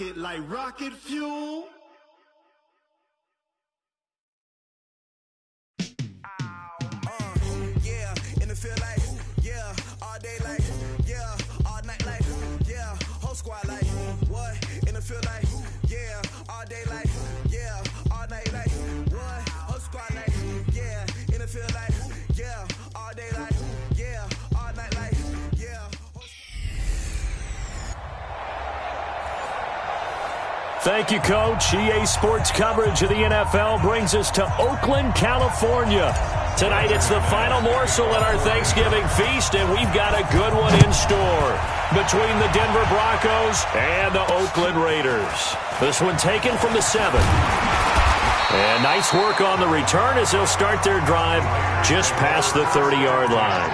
it like rocket fuel. Yeah, in the field like, yeah, all day like, yeah, all night like, yeah, whole squad like, what? In the field like, yeah, all day like, yeah, all night like, what? Whole squad like, yeah, in the field like, yeah, all day like, yeah, all night like, yeah. Thank you, Coach. EA Sports coverage of the NFL brings us to Oakland, California. Tonight, it's the final morsel in our Thanksgiving feast, and we've got a good one in store between the Denver Broncos and the Oakland Raiders. This one taken from the 7. And nice work on the return as they'll start their drive just past the 30-yard line.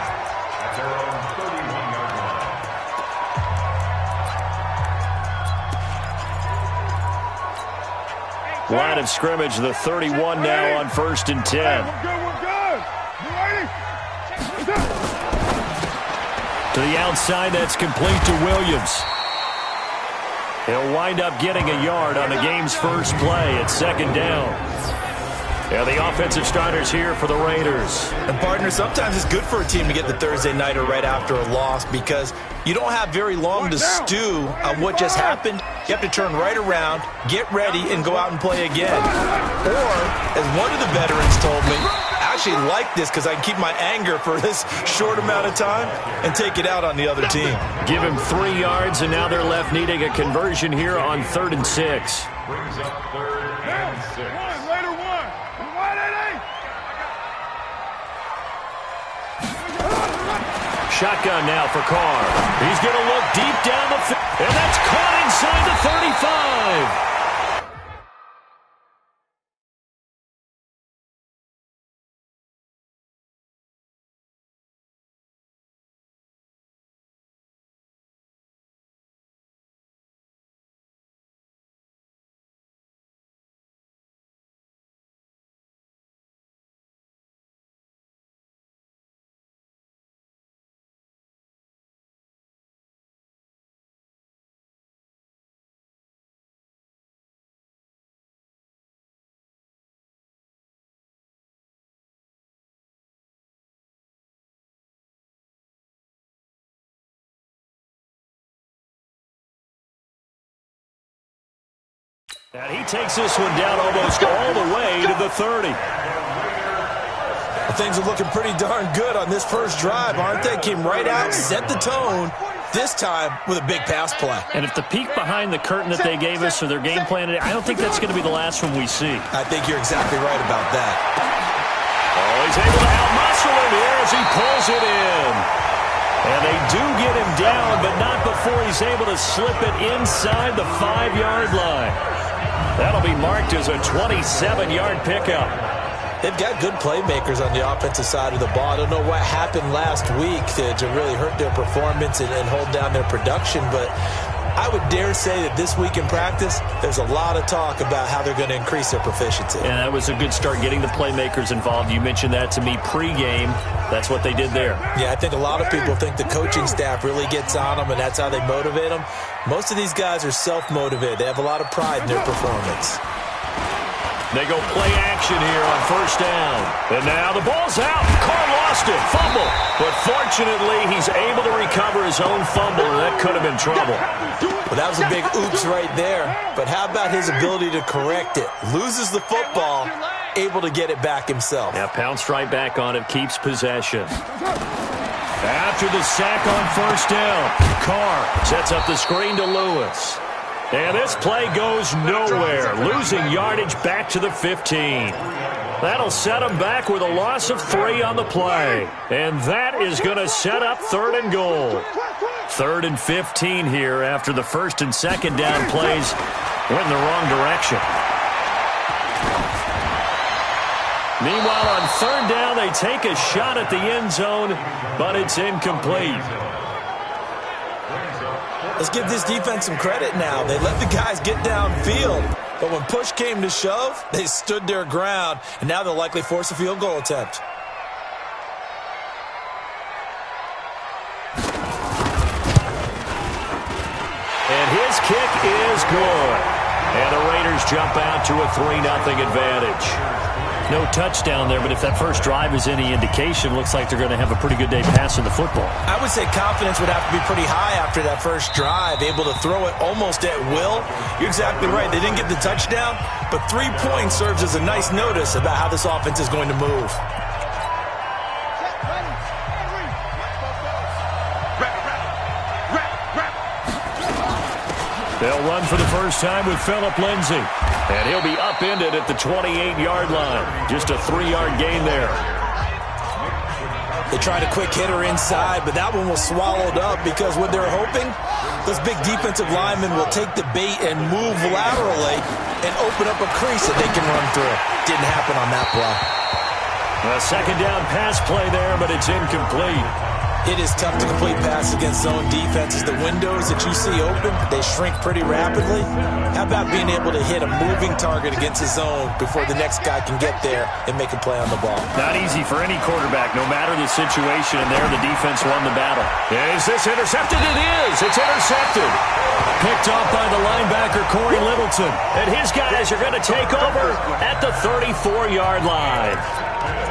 Line of scrimmage, the 31 now on 1st and 10. We're good. You ready? To the outside, that's complete to Williams. He'll wind up getting a yard on the game's first play at 2nd down. Yeah, the offensive starters here for the Raiders. And, partner, sometimes it's good for a team to get the Thursday nighter right after a loss because you don't have very long to stew on what just happened. You have to turn right around, get ready, and go out and play again. Or, as one of the veterans told me, I actually like this because I can keep my anger for this short amount of time and take it out on the other team. Give him 3 yards, and now they're left needing a conversion here on 3rd and 6. Brings up 3rd and 6. Raider 1. Shotgun now for Carr. He's going to look deep down the field, and that's caught inside the 35. And he takes this one down almost all the way to the 30. Well, things are looking pretty darn good on this first drive, aren't they? Came right out, set the tone, this time with a big pass play. And if the peek behind the curtain that they gave us or their game plan, I don't think that's going to be the last one we see. I think you're exactly right about that. Oh, he's able to out-muscle him here as he pulls it in. And they do get him down, but not before he's able to slip it inside the 5-yard line. That'll be marked as a 27-yard pickup. They've got good playmakers on the offensive side of the ball. I don't know what happened last week to really hurt their performance and hold down their production, but I would dare say that this week in practice, there's a lot of talk about how they're going to increase their proficiency. And that was a good start, getting the playmakers involved. You mentioned that to me pregame. That's what they did there. Yeah, I think a lot of people think the coaching staff really gets on them, and that's how they motivate them. Most of these guys are self-motivated. They have a lot of pride in their performance. They go play action here on 1st down. And now the ball's out. Carr lost it. Fumble. But fortunately, he's able to recover his own fumble, and that could have been trouble. Well, that was a big oops right there. But how about his ability to correct it? Loses the football, able to get it back himself. Yeah, pounced right back on it, keeps possession. After the sack on 1st down, Carr sets up the screen to Lewis. And this play goes nowhere, losing yardage back to the 15. That'll set them back with a loss of 3 on the play. And that is going to set up 3rd and goal. 3rd and 15 here after the 1st and 2nd down plays went in the wrong direction. Meanwhile, on 3rd down, they take a shot at the end zone, but it's incomplete. Let's give this defense some credit now. They let the guys get downfield, but when push came to shove, they stood their ground, and now they'll likely force a field goal attempt. And And his kick is good. And the Raiders jump out to a 3-0 advantage. No touchdown there, but if that first drive is any indication, looks like they're going to have a pretty good day passing the football. I would say confidence would have to be pretty high after that first drive, able to throw it almost at will. You're exactly right. They didn't get the touchdown, but 3 points serves as a nice notice about how this offense is going to move. They'll run for the first time with Phillip Lindsay. And he'll be upended at the 28-yard line. Just a 3-yard gain there. They tried a quick hitter inside, but that one was swallowed up because what they're hoping, those big defensive linemen will take the bait and move laterally and open up a crease that they can run through. Didn't happen on that play. A second down pass play there, but it's incomplete. It is tough to complete passes against zone defenses. The windows that you see open, they shrink pretty rapidly. How about being able to hit a moving target against a zone before the next guy can get there and make a play on the ball? Not easy for any quarterback, no matter the situation, and there the defense won the battle. Is this intercepted? It is! It's intercepted! Picked off by the linebacker, Corey Littleton. And his guys are going to take over at the 34-yard line.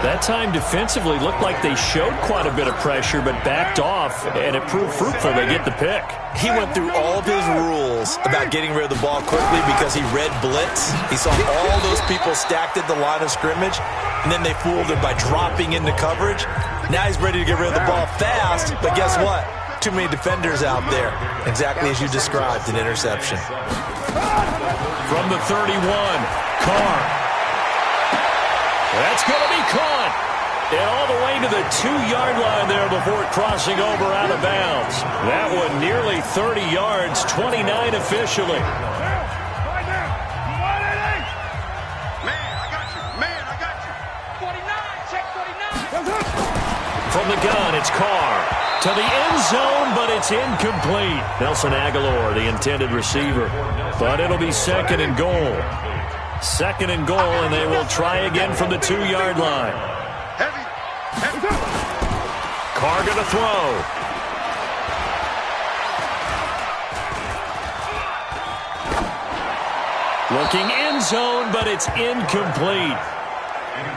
That time defensively looked like they showed quite a bit of pressure, but backed off, and it proved fruitful. They get the pick. He went through all of his rules about getting rid of the ball quickly because he read blitz. He saw all those people stacked at the line of scrimmage, and then they fooled him by dropping into coverage. Now he's ready to get rid of the ball fast, but guess what? Too many defenders out there. Exactly as you described, an interception. From the 31, Carr. That's going to be caught. And all the way to the 2-yard line there before crossing over out of bounds. That one nearly 30 yards, 29 officially. From the gun, it's Carr. To the end zone, but it's incomplete. Nelson Aguilar, the intended receiver. But it'll be second and goal. Second and goal, and they will try again from the 2-yard line. Carr going to throw. Looking end zone, but it's incomplete.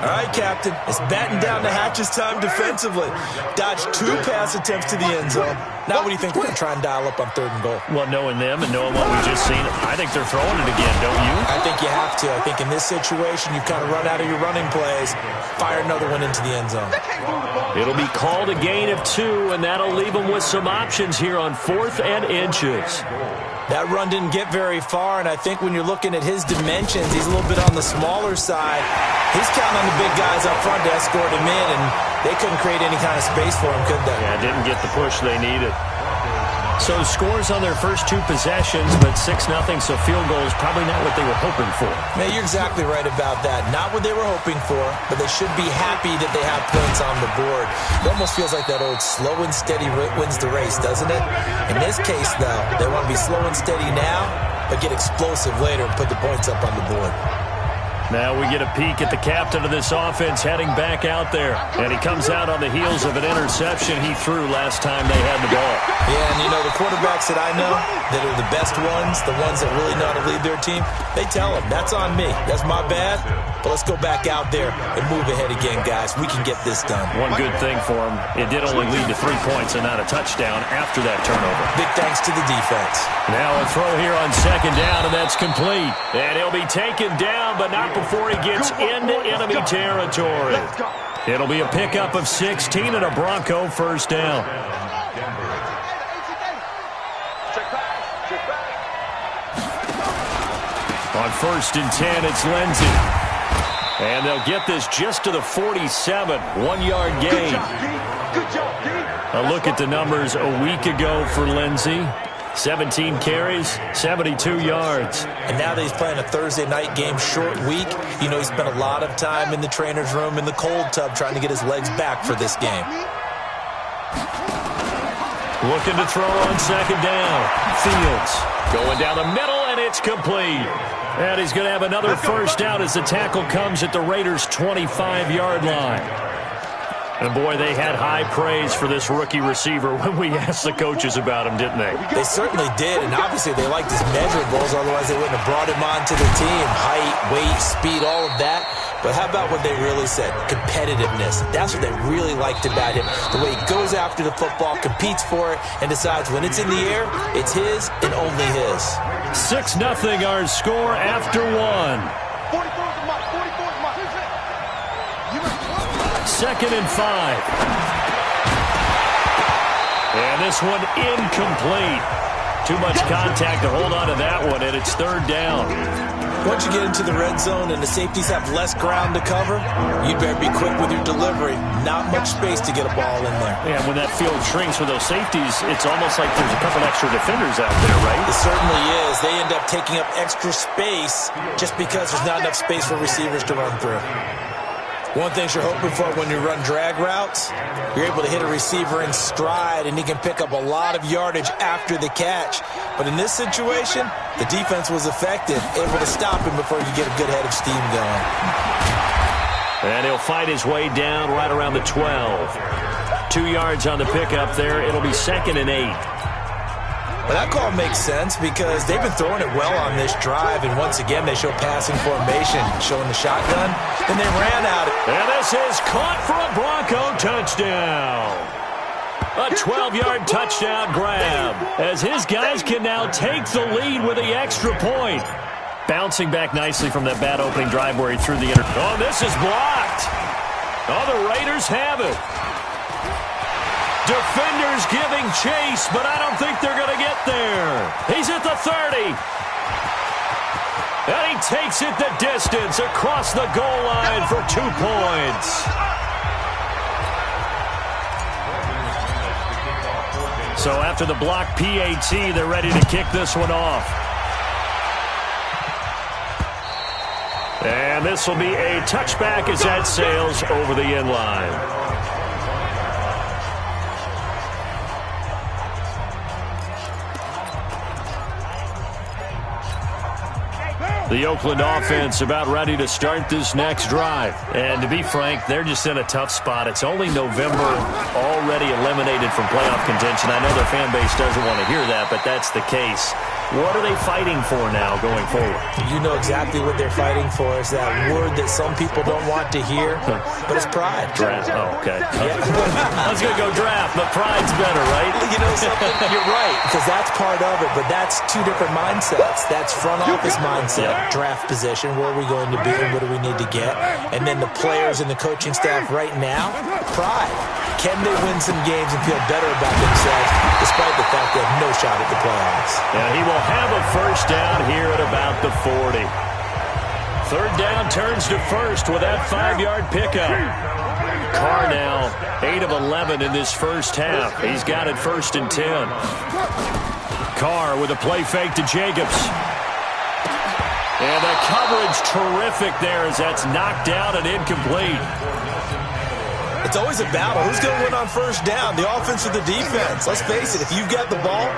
All right, Captain. It's batten down the hatches time defensively. Dodged 2 pass attempts to the end zone. Now what do you think they're going to try and dial up on 3rd and goal? Well, knowing them and knowing what we just seen, I think they're throwing it again, don't you? I think you have to. I think in this situation, you've kind of run out of your running plays. Fire another one into the end zone. It'll be called a gain of 2, and that'll leave them with some options here on 4th and inches. That run didn't get very far, and I think when you're looking at his dimensions, he's a little bit on the smaller side. He's counting on the big guys up front to escort him in, and they couldn't create any kind of space for him, could they? Yeah, didn't get the push they needed. So scores on their first 2 possessions, but 6-0, so field goal is probably not what they were hoping for. Man, you're exactly right about that. Not what they were hoping for, but they should be happy that they have points on the board. It almost feels like that old slow and steady wins the race, doesn't it? In this case, though, they want to be slow and steady now, but get explosive later and put the points up on the board. Now we get a peek at the captain of this offense heading back out there. And he comes out on the heels of an interception he threw last time they had the ball. Yeah, and you know, the quarterbacks that I know that are the best ones, the ones that really know how to lead their team, they tell them, that's on me. That's my bad. But let's go back out there and move ahead again, guys. We can get this done. One good thing for him, it did only lead to 3 points and not a touchdown after that turnover. Big thanks to the defense. Now a throw here on 2nd down, and that's complete. And he'll be taken down, but not before he gets into enemy territory. It'll be a pickup of 16 and a Bronco first down. On 1st and 10, it's Lindsay. And they'll get this just to the 47, 1-yard gain. A look at the numbers a week ago for Lindsay. 17 carries, 72 yards. And now that he's playing a Thursday night game, short week, you know, he spent a lot of time in the trainer's room in the cold tub trying to get his legs back for this game. Looking to throw on 2nd down. Fields going down the middle, and it's complete. And he's going to have another first down as the tackle comes at the Raiders' 25-yard line. And, boy, they had high praise for this rookie receiver when we asked the coaches about him, didn't they? They certainly did, and obviously they liked his measurables, otherwise they wouldn't have brought him onto the team. Height, weight, speed, all of that. But how about what they really said? Competitiveness. That's what they really liked about him. The way he goes after the football, competes for it, and decides when it's in the air, it's his and only his. 6-0 our score after one. 2nd and 5. And this one incomplete. Too much contact to hold on to that one, and it's 3rd down. Once you get into the red zone and the safeties have less ground to cover, you'd better be quick with your delivery. Not much space to get a ball in there. Yeah, when that field shrinks with those safeties, it's almost like there's a couple extra defenders out there, right? It certainly is. They end up taking up extra space just because there's not enough space for receivers to run through. One thing you're hoping for when you run drag routes, you're able to hit a receiver in stride, and he can pick up a lot of yardage after the catch. But in this situation, the defense was effective, able to stop him before you get a good head of steam going. And he'll fight his way down right around the 12. 2 yards on the pickup there. It'll be 2nd and 8. Well, that call makes sense because they've been throwing it well on this drive, and once again they show passing formation, showing the shotgun, then they ran out. And this is caught for a Bronco touchdown. A 12-yard touchdown grab as his guys can now take the lead with the extra point. Bouncing back nicely from that bad opening drive where he threw the Oh, this is blocked. Oh, the Raiders have it. Defenders giving chase, but I don't think they're going to get there. He's at the 30. And he takes it the distance across the goal line for 2 points. So after the block PAT, they're ready to kick this one off. And this will be a touchback as that sails over the end line. The Oakland offense about ready to start this next drive. And to be frank, they're just in a tough spot. It's only November, already eliminated from playoff contention. I know their fan base doesn't want to hear that, but that's the case. What are they fighting for now going forward? You know exactly what they're fighting for. Is that word that some people don't want to hear, but it's pride. Draft. Oh, okay. Yeah. I was going to go draft, but pride's better, right? You know something? You're right, because that's part of it, but that's 2 different mindsets. That's front office mindset, draft position, where are we going to be and what do we need to get? And then the players and the coaching staff right now, pride. Can they win some games and feel better about themselves despite the fact they have no shot at the playoffs? And he will have a first down here at about the 40. 3rd down turns to first with that 5-yard pickup. Carr now 8 of 11 in this first half. He's got it 1st and 10. Carr with a play fake to Jacobs. And the coverage terrific there as that's knocked down and incomplete. It's always a battle. Who's going to win on first down, the offense or the defense? Let's face it, if you've got the ball,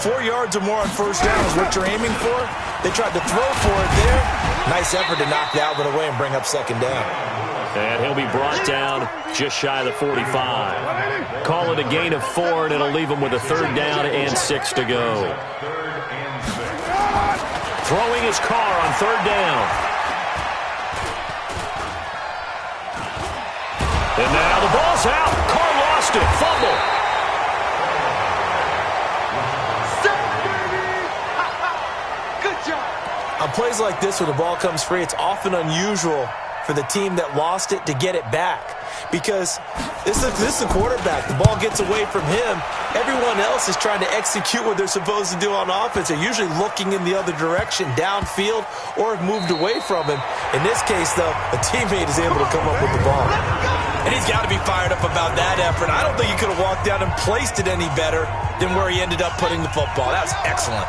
4 yards or more on first down is what you're aiming for. They tried to throw for it there. Nice effort to knock that one away and bring up 2nd down. And he'll be brought down just shy of the 45. Call it a gain of 4, and it'll leave him with a 3rd down and 6 to go. Throwing his Carr on 3rd down. And now the ball's out. Carr lost it. Fumble. Good job. On plays like this where the ball comes free, it's often unusual for the team that lost it to get it back. Because this is the quarterback. The ball gets away from him. Everyone else is trying to execute what they're supposed to do on offense. They're usually looking in the other direction, downfield, or have moved away from him. In this case, though, a teammate is able to come up with the ball. And he's got to be fired up about that effort. I don't think he could have walked down and placed it any better than where he ended up putting the football. That was excellent.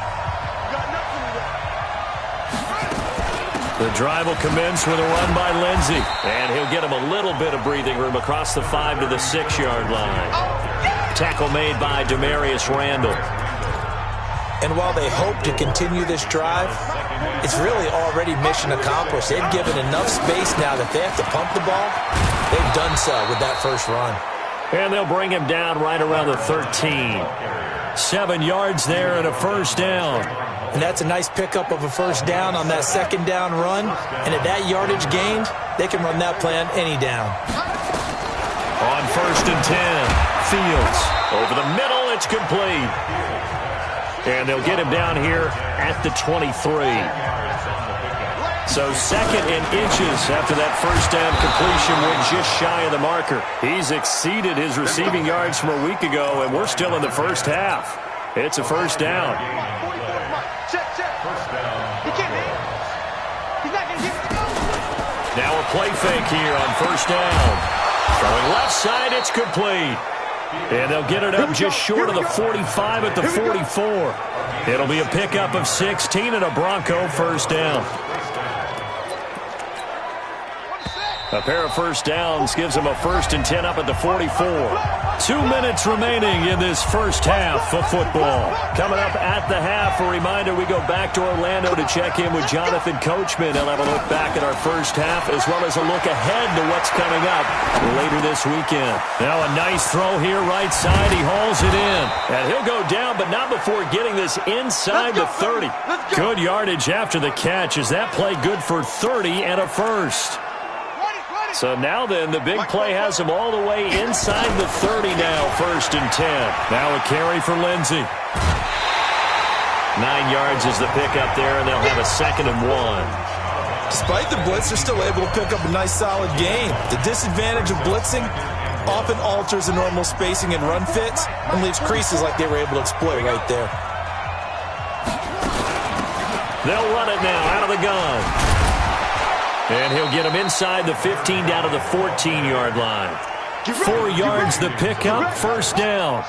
The drive will commence with a run by Lindsey. And he'll get him a little bit of breathing room across the 5 to the 6-yard line. Tackle made by Demarius Randall. And while they hope to continue this drive, it's really already mission accomplished. They've given enough space now that they have to pump the ball. They've done so with that first run. And they'll bring him down right around the 13. 7 yards there and a first down. And that's a nice pickup of a first down on that second down run. And at that yardage gained, they can run that play on any down. On 1st and 10, Fields. Over the middle, it's complete. And they'll get him down here at the 23. So 2nd and inches after that first down completion. Went just shy of the marker. He's exceeded his receiving yards from a week ago, and we're still in the first half. It's a first down. Now a play fake here on first down. Throwing left side, it's complete. And they'll get it up just short of the 45 at the 44. It'll be a pickup of 16 and a Bronco first down. A pair of first downs gives them a 1st and 10 up at the 44. 2 minutes remaining in this first half of football. Coming up at the half, a reminder, we go back to Orlando to check in with Jonathan Coachman. He'll have a look back at our first half as well as a look ahead to what's coming up later this weekend. Now a nice throw here right side. He hauls it in. And he'll go down, but not before getting this inside the 30. Good yardage after the catch. Is that play good for 30 and a first? So now then, the big play has him all the way inside the 30 now, 1st and 10. Now a carry for Lindsey. 9 yards is the pickup there, and they'll have a 2nd and 1. Despite the blitz, they're still able to pick up a nice solid gain. The disadvantage of blitzing often alters the normal spacing and run fits and leaves creases like they were able to exploit right there. They'll run it now out of the gun. And he'll get him inside the 15 down to the 14-yard line. 4 yards the pickup, first down.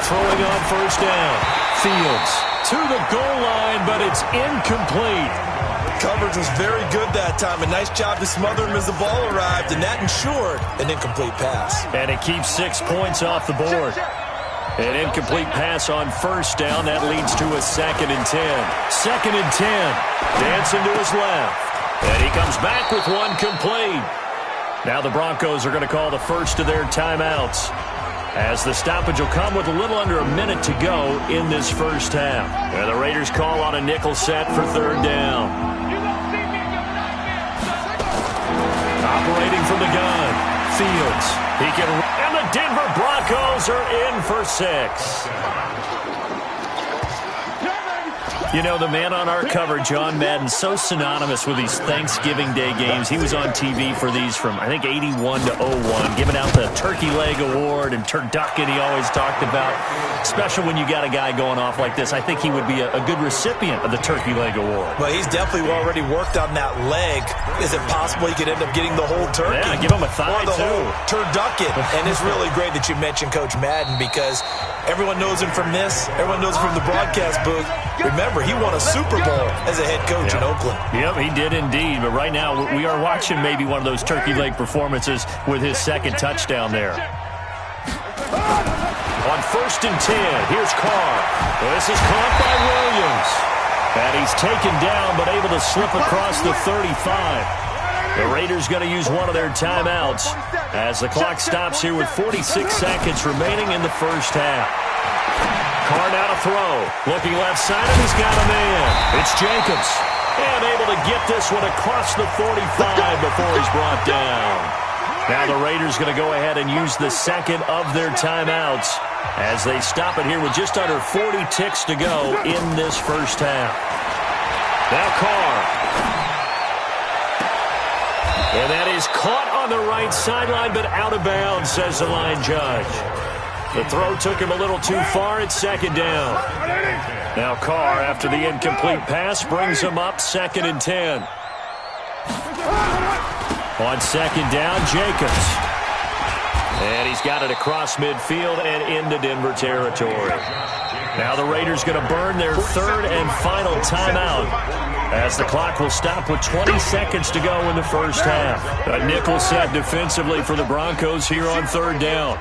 Throwing on first down. Fields to the goal line, but it's incomplete. Coverage was very good that time. A nice job to smother him as the ball arrived, and that ensured an incomplete pass. And it keeps 6 points off the board. An incomplete pass on first down. That leads to a 2nd and 10. 2nd and 10. Dancing to his left. And he comes back with one complete. Now the Broncos are going to call the first of their timeouts, as the stoppage will come with a little under a minute to go in this first half. And the Raiders call on a nickel set for 3rd down. Operating from the gun, Fields. He can, and the Denver Broncos are in for 6. You know, the man on our cover, John Madden, so synonymous with these Thanksgiving Day games. He was on TV for these from, I think, 81 to 01, giving out the Turkey Leg Award and turducken he always talked about. Special when you got a guy going off like this. I think he would be a good recipient of the Turkey Leg Award. Well, he's definitely already worked on that leg. Is it possible he could end up getting the whole turkey? Yeah, give him a thigh, or the too. whole turducken. And it's really great that you mentioned Coach Madden, because everyone knows him from this. Everyone knows him from the broadcast booth. Remember, he won a Super Bowl as a head coach in Oakland. Yep, he did indeed. But right now, we are watching maybe one of those turkey leg performances with his 2nd touchdown there. On 1st and 10, here's Carr. This is caught by Williams. And he's taken down, but able to slip across the 35. The Raiders going to use one of their timeouts as the clock stops here with 46 seconds remaining in the first half. Carr now to throw. Looking left side, and he's got a man. It's Jacobs. And able to get this one across the 45 before he's brought down. Now the Raiders going to go ahead and use the 2nd of their timeouts as they stop it here with just under 40 ticks to go in this first half. Now Carr. And that is caught on the right sideline, but out of bounds, says the line judge. The throw took him a little too far. It's 2nd down. Now Carr, after the incomplete pass, brings him up 2nd and 10. On 2nd down, Jacobs. And he's got it across midfield and into Denver territory. Now the Raiders going to burn their 3rd and final timeout, as the clock will stop with 20 seconds to go in the first half. A nickel set defensively for the Broncos here on 3rd down.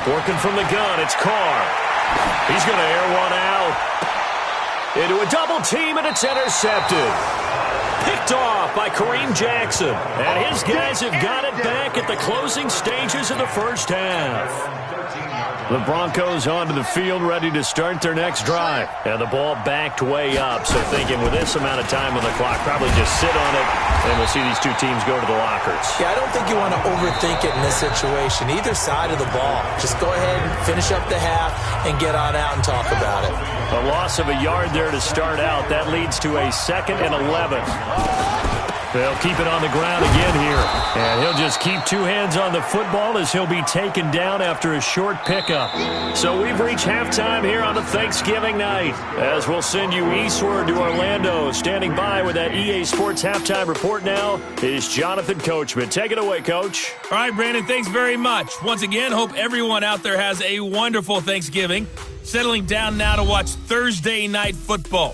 Working from the gun, it's Carr. He's going to air one out. into a double team, and it's intercepted. Picked off by Kareem Jackson. And his guys have got it back at the closing stages of the first half. The Broncos onto the field, ready to start their next drive. And the ball backed way up, so thinking with this amount of time on the clock, probably just sit on it, and we'll see these two teams go to the lockers. Yeah, I don't think you want to overthink it in this situation. Either side of the ball. Just go ahead and finish up the half and get on out and talk about it. A loss of a yard there to start out. That leads to a 2nd and 11. They'll keep it on the ground again here. And he'll just keep two hands on the football as he'll be taken down after a short pickup. So we've reached halftime here on a Thanksgiving night. As we'll send you eastward to Orlando. Standing by with that EA Sports halftime report now is Jonathan Coachman. Take it away, Coach. All right, Brandon, thanks very much. Once again, hope everyone out there has a wonderful Thanksgiving. Settling down now to watch Thursday night football.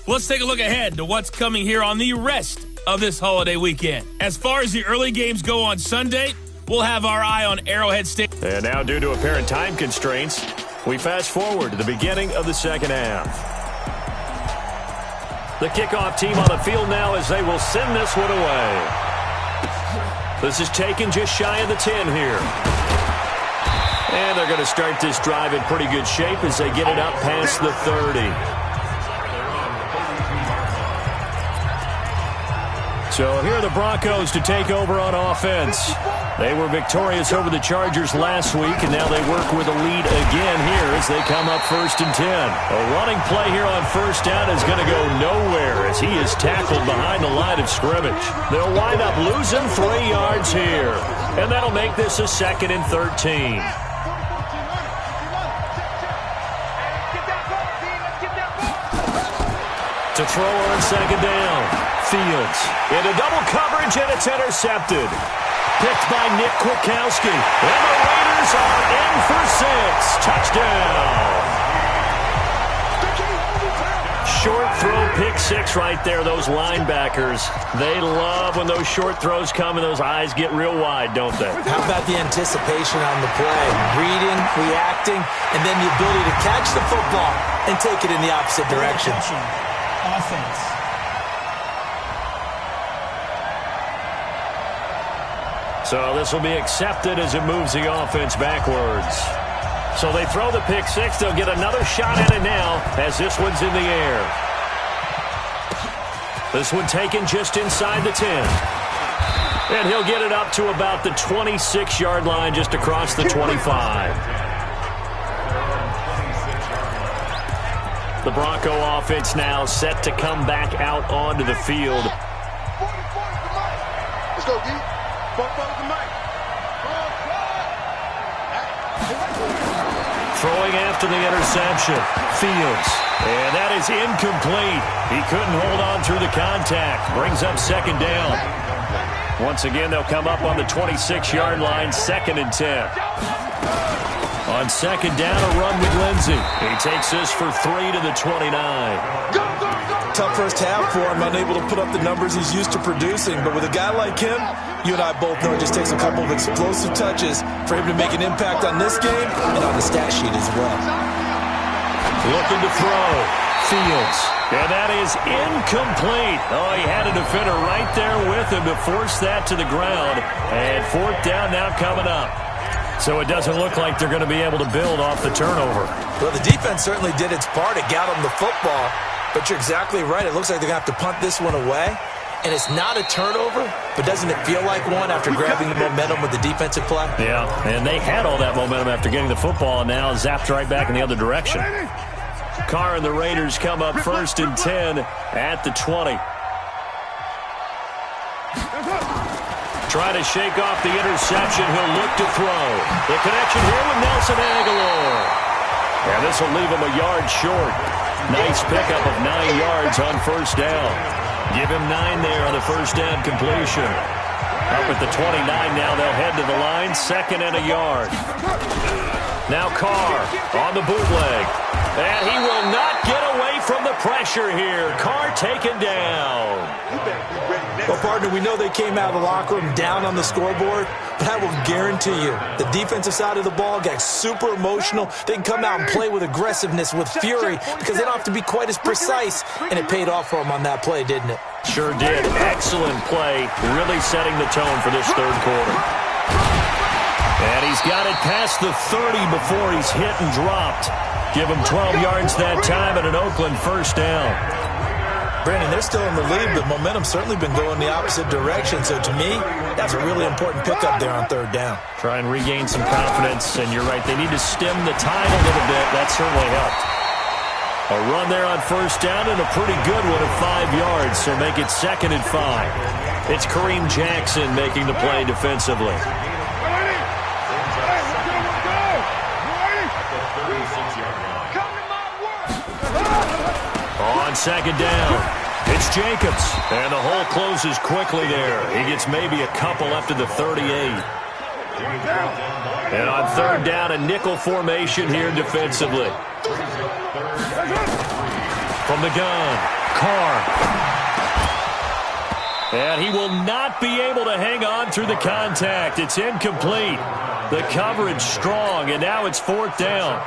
Let's take a look ahead to what's coming here on the rest of this holiday weekend. As far as the early games go on Sunday, we'll have our eye on Arrowhead Stadium. And now, due to apparent time constraints, we fast forward to the beginning of the second half. The kickoff team on the field now as they will send this one away. This is taken just shy of the 10 here. And they're going to start this drive in pretty good shape as they get it up past the 30. So here are the Broncos to take over on offense. They were victorious over the Chargers last week, and now they work with a lead again here as they come up 1st and 10. A running play here on first down is going to go nowhere as he is tackled behind the line of scrimmage. They'll wind up losing 3 yards here, and that'll make this a 2nd and 13. To throw on 2nd down. Fields into double coverage, and it's intercepted. Picked by Nick Kwiatkowski. And the Raiders are in for 6. Touchdown. Short throw, pick 6 right there. Those linebackers, they love when those short throws come and those eyes get real wide, don't they? How about the anticipation on the play? Reading, reacting, and then the ability to catch the football and take it in the opposite direction. Offense. So this will be accepted as it moves the offense backwards. So they throw the pick 6. They'll get another shot at it now as this one's in the air. This one taken just inside the 10. And he'll get it up to about the 26-yard line, just across the 25. The Bronco offense now set to come back out onto the field. Let's go, D. Throwing after the interception. Fields. And that is incomplete. He couldn't hold on through the contact. Brings up 2nd down. Once again, they'll come up on the 26-yard line, 2nd and 10. On 2nd down, a run with Lindsey. He takes this for 3 to the 29. Tough first half for him, unable to put up the numbers he's used to producing. But with a guy like him, you and I both know it just takes a couple of explosive touches for him to make an impact on this game and on the stat sheet as well. Looking to throw. Fields. And that is incomplete. Oh, he had a defender right there with him to force that to the ground. And 4th down now coming up. So it doesn't look like they're going to be able to build off the turnover. Well, the defense certainly did its part. It got them the football. But you're exactly right. It looks like they're going to have to punt this one away. And it's not a turnover, but doesn't it feel like one after grabbing the momentum with the defensive play? Yeah, and they had all that momentum after getting the football, and now zapped right back in the other direction. Carr and the Raiders come up 1st and 10 at the 20. Trying to shake off the interception. He'll look to throw. The connection here with Nelson Aguilar. And this will leave him a yard short. Nice pickup of 9 yards on first down. Give him 9 there on the first down completion. Up at the 29 now, they'll head to the line, 2nd and a yard. Now Carr on the bootleg. And he will not get away from the pressure here. Carr taken down. Well, partner, we know they came out of the locker room down on the scoreboard, but I will guarantee you the defensive side of the ball got super emotional. They can come out and play with aggressiveness, with fury, because they don't have to be quite as precise, and it paid off for them on that play, didn't it? Sure did. Excellent play, really setting the tone for this third quarter. And he's got it past the 30 before he's hit and dropped. Give him 12 yards that time and an Oakland first down. Brandon, they're still in the lead, but momentum's certainly been going the opposite direction. So to me, that's a really important pickup there on 3rd down. Try and regain some confidence, and you're right, they need to stem the tide a little bit. That certainly helped. A run there on 1st down and a pretty good one at 5 yards, so make it 2nd and 5. It's Kareem Jackson making the play defensively. On 2nd down, it's Jacobs, and the hole closes quickly there. He gets maybe a couple up to the 38. And on 3rd down, a nickel formation here defensively. From the gun, Carr. And he will not be able to hang on through the contact. It's incomplete. The coverage strong, and now it's 4th down.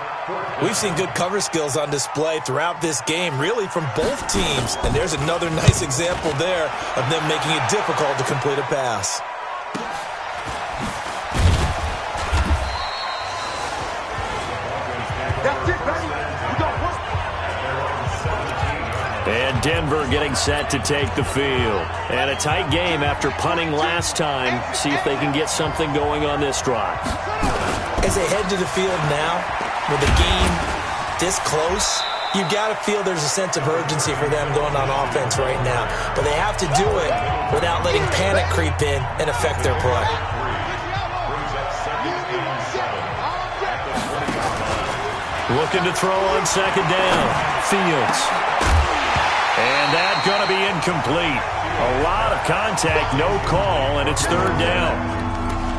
We've seen good cover skills on display throughout this game, really from both teams. And there's another nice example there of them making it difficult to complete a pass. And Denver getting set to take the field. And a tight game after punting last time. See if they can get something going on this drive. As they head to the field now, with the game this close, you've got to feel there's a sense of urgency for them going on offense right now. But they have to do it without letting panic creep in and affect their play. Looking to throw on 2nd down. Fields. And that's going to be incomplete. A lot of contact, no call, and it's 3rd down.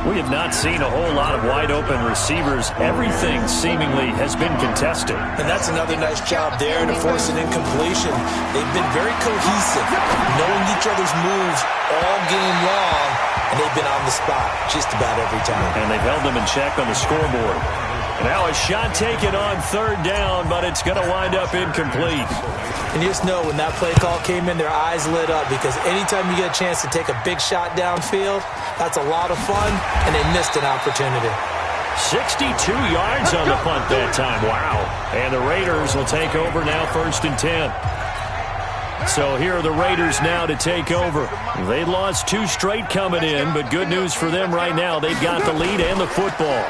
We have not seen a whole lot of wide-open receivers. Everything seemingly has been contested. And that's another nice job there to force an incompletion. They've been very cohesive, knowing each other's moves all game long, and they've been on the spot just about every time. And they've held them in check on the scoreboard. Now a shot taken on 3rd down, but it's going to wind up incomplete. And you just know when that play call came in, their eyes lit up, because anytime you get a chance to take a big shot downfield, that's a lot of fun, and they missed an opportunity. 62 yards on the punt that time. Wow. And the Raiders will take over now 1st and 10. So here are the Raiders now to take over. They lost 2 straight coming in, but good news for them right now. They've got the lead and the football.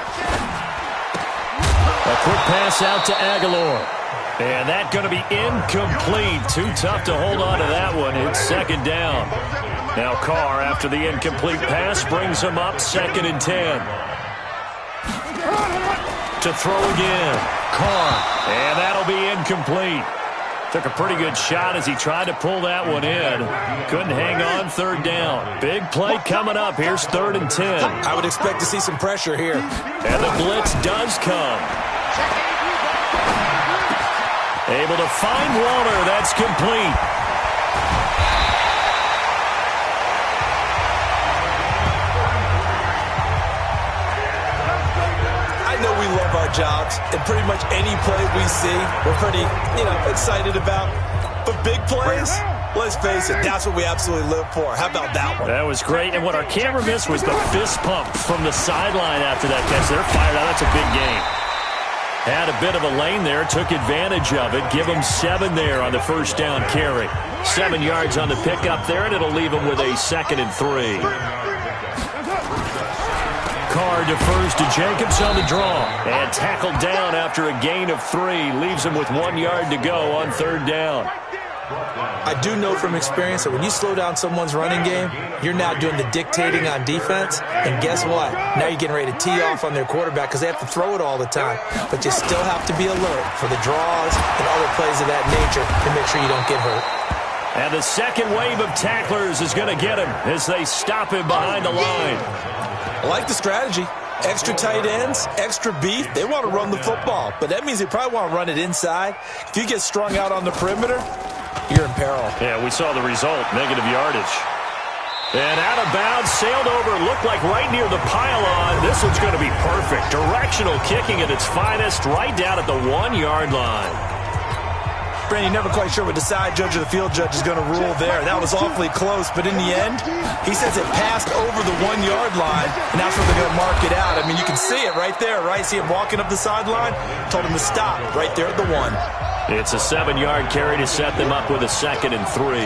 A quick pass out to Aguilar. And that's going to be incomplete. Too tough to hold on to that one. It's 2nd down. Now Carr, after the incomplete pass, brings him up 2nd and 10. To throw again. Carr. And that'll be incomplete. Took a pretty good shot as he tried to pull that one in. Couldn't hang on 3rd down. Big play coming up. Here's 3rd and 10. I would expect to see some pressure here. And the blitz does come. Able to find Waller. That's complete. I know we love our jobs, and pretty much any play we see, we're pretty, excited about. But big plays, let's face it, that's what we absolutely live for. How about that one? That was great. And what our camera missed was the fist pump from the sideline after that catch. They're fired out. That's a big game. Had a bit of a lane there, took advantage of it. Give them 7 there on the 1st down carry. 7 yards on the pickup there, and it'll leave them with a 2nd and 3. Carr defers to Jacobs on the draw. And tackled down after a gain of 3. Leaves him with 1 yard to go on 3rd down. I do know from experience that when you slow down someone's running game, you're now doing the dictating on defense. And guess what? Now you're getting ready to tee off on their quarterback because they have to throw it all the time. But you still have to be alert for the draws and other plays of that nature to make sure you don't get hurt. And the second wave of tacklers is going to get him as they stop him behind the line. I like the strategy. Extra tight ends, extra beef. They want to run the football, but that means they probably want to run it inside. If you get strung out on the perimeter, you're in peril. Yeah, we saw the result, negative yardage. And out of bounds, sailed over, looked like right near the pylon. This one's going to be perfect. Directional kicking at its finest, right down at the 1-yard line. Brandon, you're never quite sure what the side judge or the field judge is going to rule there. That was awfully close, but in the end, he says it passed over the 1-yard line, and that's where they're going to mark it out. I mean, you can see it right there, right? See him walking up the sideline? Told him to stop right there at the 1. It's a 7-yard carry to set them up with a 2nd and 3.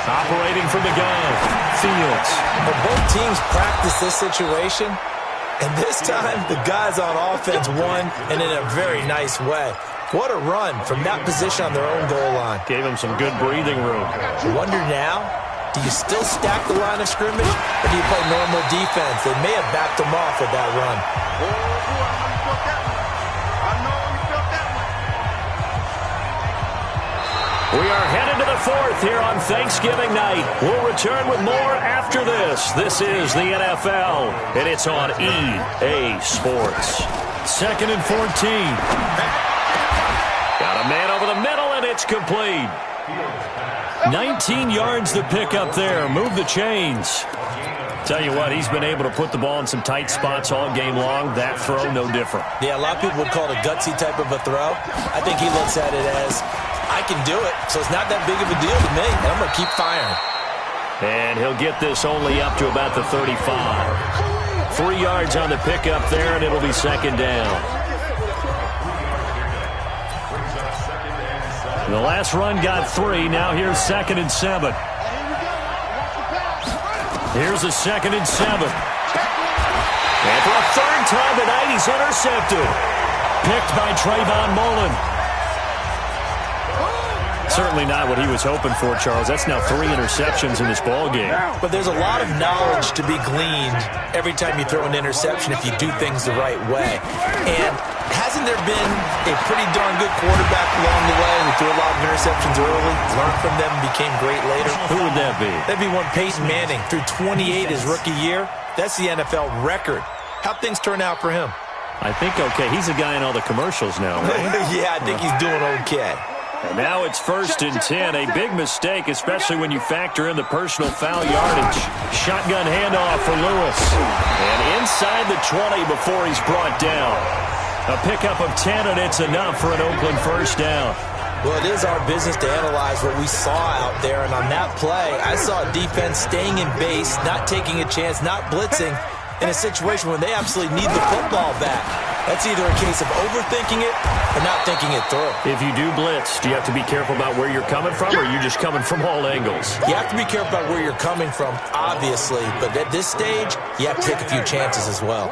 Operating from the gun, Fields. But both teams practice this situation, and this time the guys on offense won, and in a very nice way. What a run from that position on their own goal line. Gave him some good breathing room. I wonder now, do you still stack the line of scrimmage, or do you play normal defense? They may have backed them off with that run. We are headed to the 4th here on Thanksgiving night. We'll return with more after this. This is the NFL, and it's on EA Sports. 2nd and 14. Got a man over the middle, and it's complete. 19 yards to pick up there. Move the chains. Tell you what, he's been able to put the ball in some tight spots all game long. That throw, no different. Yeah, a lot of people would call it a gutsy type of a throw. I think he looks at it as, I can do it, so it's not that big of a deal to me, and I'm going to keep firing. And he'll get this only up to about the 35. 3 yards on the pickup there, and it'll be 2nd down. The last run got 3. Now here's 2nd and 7. Here's a 2nd and 7. And for a 3rd time tonight, he's intercepted. Picked by Trayvon Mullen. Certainly not what he was hoping for, Charles. That's now 3 interceptions in this ballgame. But there's a lot of knowledge to be gleaned every time you throw an interception if you do things the right way. And hasn't there been a pretty darn good quarterback along the way who threw a lot of interceptions early, learned from them, and became great later? Who would that be? That'd be one Peyton Manning. Threw 28 his rookie year. That's the NFL record. How'd things turn out for him? I think okay. He's a guy in all the commercials now, right? Yeah, I think he's doing okay. And now it's 1st and 10. A big mistake, especially when you factor in the personal foul yardage. Shotgun handoff for Lewis. And inside the 20 before he's brought down. A pickup of 10, and it's enough for an Oakland 1st down. Well, it is our business to analyze what we saw out there. And on that play, I saw a defense staying in base, not taking a chance, not blitzing, in a situation when they absolutely need the football back. That's either a case of overthinking it or not thinking it through. If you do blitz, do you have to be careful about where you're coming from, or are you just coming from all angles? You have to be careful about where you're coming from, obviously. But at this stage, you have to take a few chances as well.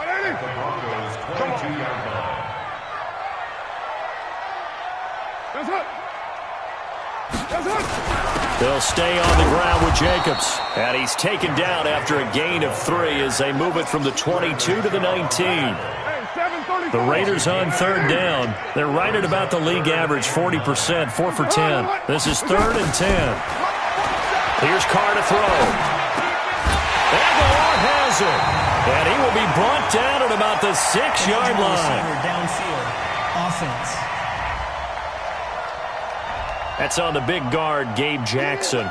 They'll stay on the ground with Jacobs. And he's taken down after a gain of 3 as they move it from the 22 to the 19. The Raiders on 3rd down. They're right at about the league average, 40%, 4 for 10. This is 3rd and 10. Here's Carr to throw. And the law has it. And he will be brought down at about the 6-yard line. Downfield offense. That's on the big guard, Gabe Jackson.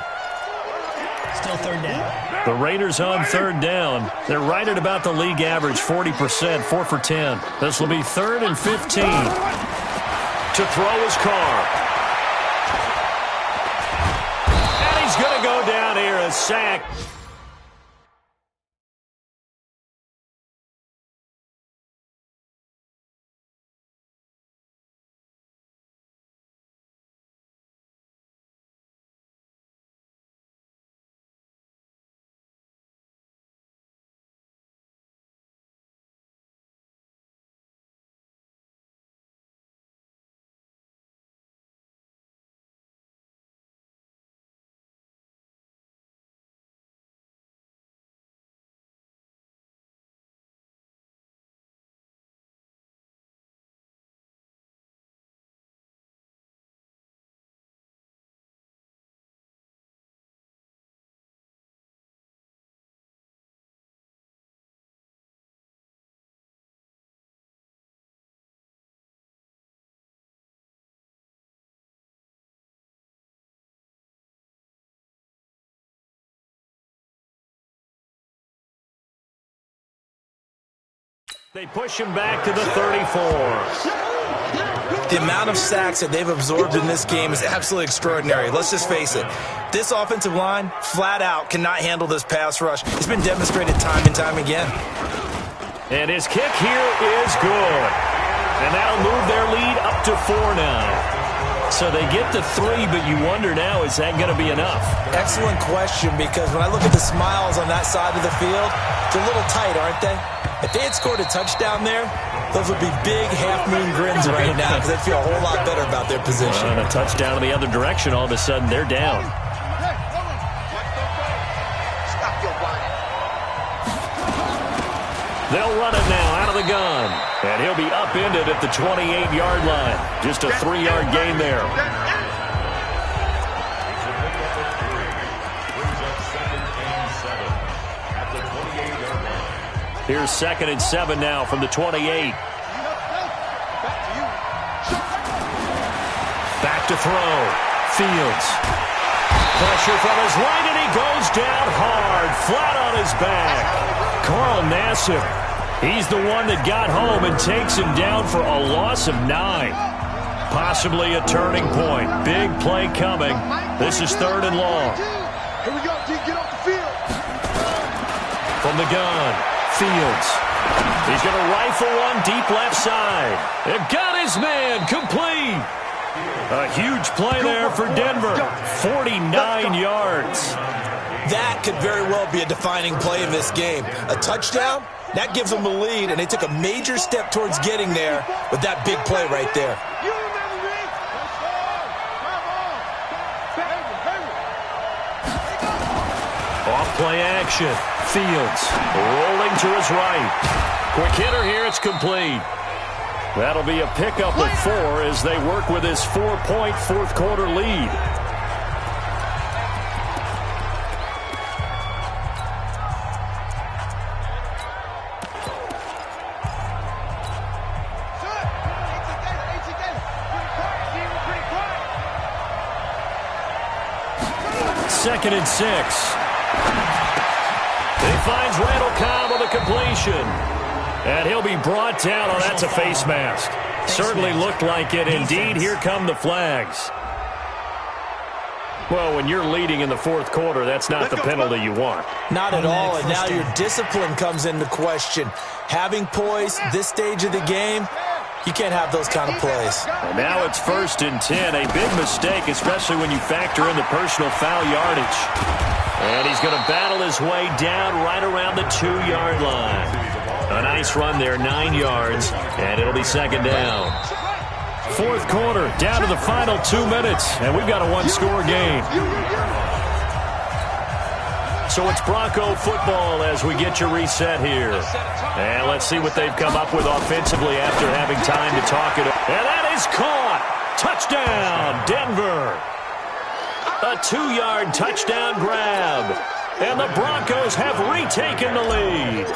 Still 3rd down. The Raiders on 3rd down. They're right at about the league average, 40%, 4 for 10. This will be 3rd and 15. To throw is Carr. And he's going to go down here, a sack. They push him back to the 34. The amount of sacks that they've absorbed in this game is absolutely extraordinary. Let's just face it. This offensive line, flat out, cannot handle this pass rush. It's been demonstrated time and time again. And his kick here is good. And that'll move their lead up to 4 now. So they get to 3, but you wonder now, is that going to be enough? Excellent question, because when I look at the smiles on that side of the field, they're a little tight, aren't they? If they had scored a touchdown there, those would be big half-moon grins right now because they'd feel a whole lot better about their position. And a touchdown in the other direction, all of a sudden they're down. They'll run it now out of the gun. And he'll be upended at the 28-yard line. Just a 3-yard gain there. Here's 2nd and 7 now from the 28. Back to throw. Fields. Pressure from his right, and he goes down hard, flat on his back. Carl Nassib, he's the one that got home and takes him down for a loss of 9. Possibly a turning point. Big play coming. This is 3rd and long. Here we go, D, get off the field. From the gun, Fields. He's going to rifle one deep left side. It got his man complete. A huge play there for Denver. 49 yards. That could very well be a defining play in this game. A touchdown, that gives them the lead, and they took a major step towards getting there with that big play right there. Off play action. Fields rolling to his right. Quick hitter here, it's complete. That'll be a pickup of 4 as they work with his 4-point fourth quarter lead. Second and 6. He finds Randall Cobb with a completion. And he'll be brought down. Oh, that's a face mask. Certainly looked like it. Indeed, here come the flags. Well, when you're leading in the fourth quarter, that's not the penalty you want. Not at all, and now your discipline comes into question. Having poise this stage of the game, you can't have those kind of plays. And now it's 1st and 10. A big mistake, especially when you factor in the personal foul yardage. And he's going to battle his way down right around the 2-yard line. A nice run there, 9 yards, and it'll be 2nd down. Fourth quarter, down to the final 2 minutes, and we've got a 1-score game. So it's Bronco football as we get you reset here. And let's see what they've come up with offensively after having time to talk it. And that is caught. Touchdown, Denver. A 2-yard touchdown grab. And the Broncos have retaken the lead.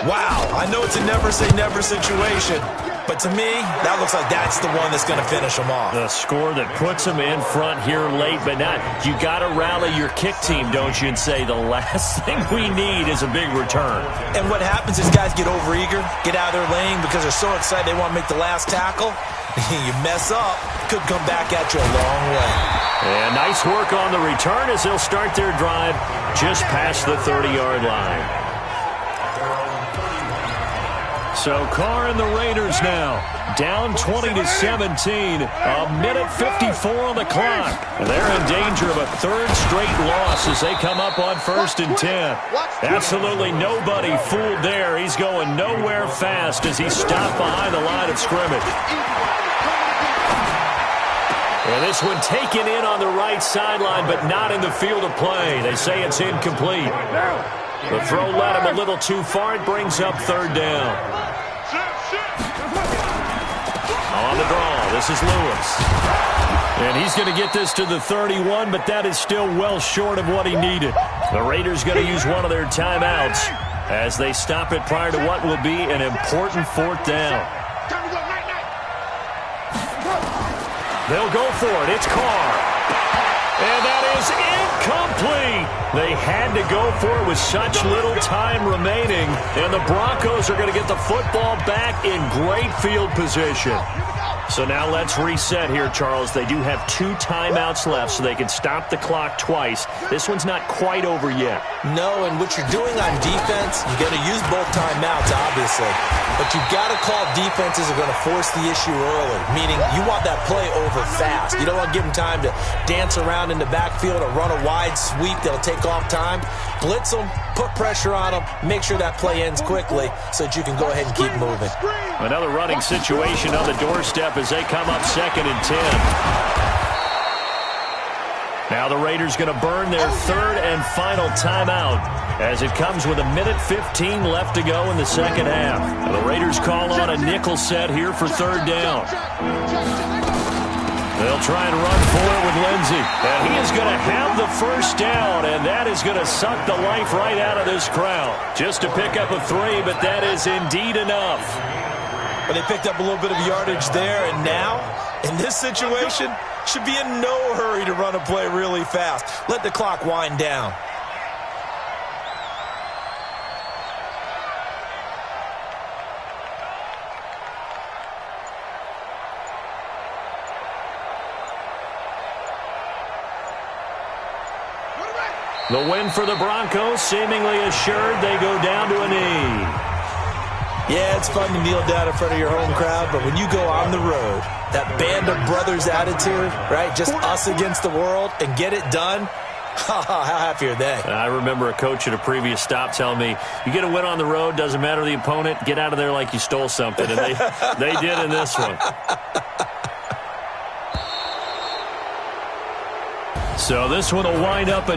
Wow, I know it's a never-say-never situation, but to me, that looks like that's the one that's going to finish them off. The score that puts them in front here late, but not. You got to rally your kick team, don't you, and say the last thing we need is a big return. And what happens is guys get overeager, get out of their lane because they're so excited they want to make the last tackle. You mess up, could come back at you a long way. And nice work on the return as they'll start their drive just past the 30-yard line. So Carr and the Raiders now down 20-17. A minute 54 on the clock. And they're in danger of a 3rd straight loss as they come up on 1st and 10. Absolutely nobody fooled there. He's going nowhere fast as he's stopped behind the line of scrimmage. And this one taken in on the right sideline, but not in the field of play. They say it's incomplete. The throw led him a little too far. It brings up 3rd down. On the draw, this is Lewis. And he's going to get this to the 31, but that is still well short of what he needed. The Raiders going to use one of their timeouts as they stop it prior to what will be an important 4th down. They'll go for it. It's Carr. And that is incomplete. They had to go for it with such little time remaining. And the Broncos are going to get the football back in great field position. So now let's reset here, Charles. They do have 2 timeouts left, so they can stop the clock twice. This one's not quite over yet. No, and what you're doing on defense, you're going to use both timeouts, obviously. But you've got to call defenses are going to force the issue early, meaning you want that play over fast. You don't want to give them time to dance around in the backfield or run a wide sweep that'll take off time. Blitz them, put pressure on them, make sure that play ends quickly so that you can go ahead and keep moving. Another running situation on the doorstep as they come up 2nd and 10. Now the Raiders going to burn their 3rd and final timeout as it comes with 1:15 left to go in the second half. Now the Raiders call on a nickel set here for 3rd down. They'll try and run for it with Lindsey. And he is going to have the first down, and that is going to suck the life right out of this crowd. Just to pick up a 3, but that is indeed enough. But they picked up a little bit of yardage there, and now, in this situation, should be in no hurry to run a play really fast. Let the clock wind down. The win for the Broncos, seemingly assured. They go down to a knee. Yeah, it's fun to kneel down in front of your home crowd, but when you go on the road, that band of brothers attitude, right, just us against the world, and get it done, how happy are they? I remember a coach at a previous stop telling me, you get a win on the road, doesn't matter the opponent, get out of there like you stole something, and they did in this one. So this one will wind up